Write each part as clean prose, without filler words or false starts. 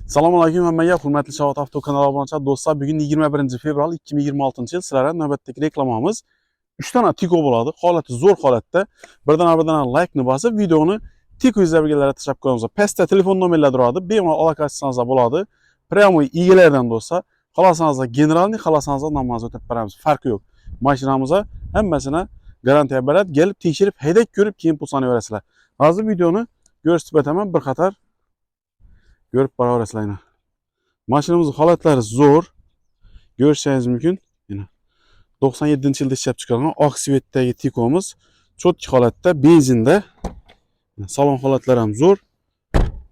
Assalomu alaykum hammaga, hurmatli Shavot Avto kanali obunachilar, do'stlar. Bugun 21 fevral 2026-yil. Sizlarga navbatdagi reklamamiz 3 dona Tiko bo'ladi. Holati zo'r holatda. Birdan like ni bosib, videoni Tiko izlaganlarga tashlab qo'yamiz. Pastda telefon nomerlari turadi. Bemalol aloqalashsangiz bo'ladi. Pryamoy egalaridan do'stlar. Xolasangiz generalni, xolasangiz namoz o'tib beramiz. Farqi yo'q. Mashinamizga hammasini garantiya beradi. Kelib tekshirib, haydab ko'rib, keyin pul so'rayverasizlar. Hozir videoni ko'rsatib o'taman bir qator. Görüp beraversizlar. Mashinamızın holatlari zo'r. Ko'rishingiz mumkin. Yana 97-yilda ishlab chiqarilgan oq svetdagi Tiko'miz cho'tki holatda, benzinda. Salon holatlari ham zo'r.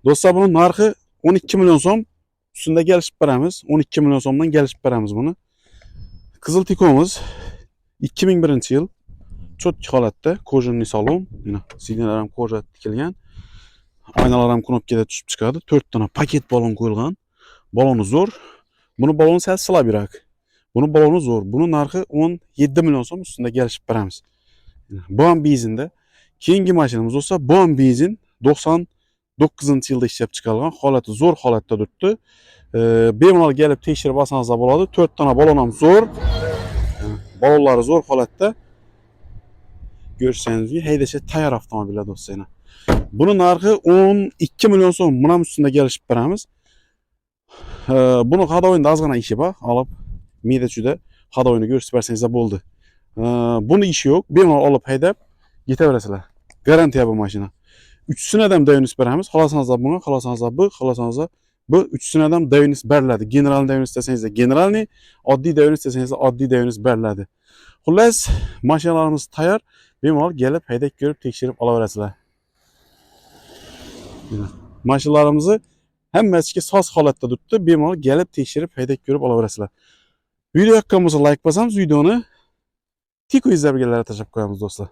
Do'stlar, buni narxi 12 million so'm ustida kelishib beramiz. 12 million so'mdan kelishib beramiz buni. Qizil Tiko'miz 2001-yil cho'tki holatda, kojinli salon. Yana signallar ham koja tikilgan. Aynalar ham knopkada tushib chiqadi. 4 dona paket balon qo'yilgan. Balonu zo'r. Buni baloni sal silabroq. Buni baloni zo'r. Buni narxi 17 million so'm ustida kelishib beramiz. Bu ham benzinda. Keyingi mashinamiz bo'lsa, bu ham benzin 99-yilda ishlab chiqarilgan. Holati zo'r holatda turibdi. Bemalol kelib tekshirib olsangiz bo'ladi. 4 dona balon ham zo'r. Balonlari zo'r holatda. Ko'rsangizki, haydashga tayyor avtomobillar do'stlar. Buni narxi 12 million so'm. Buni ustida kelishib beramiz. Buni hadoyinda ozgina ishi bor. Olib meda juda hadoyini ko'rsatib bersangiz bo'ldi. Buni ishi yo'q. Bemalol olib haydab yetaverasizlar. Garantiya bu mashina. 3sini ham davnis beramiz. Xolasangiz buni, xolasangiz bu, xolasangiz bu 3sini ham davnis beriladi. General davnis desangiz generalni, oddiy davnis desangiz oddiy davnis beriladi. Xullas, mashinalarimiz tayyor. Bemalol kelib haydab ko'rib tekshirib olaverasizlar. Mashinalarimizni hammasiga soz holatda turibdi. Bemalol kelib tekshirib haydab ko'rib olaverasizlar. Video yoqqan bo'lsa like bosamiz, videoni Tiko izlaganlarga tashlab qo'yamiz do'stlar.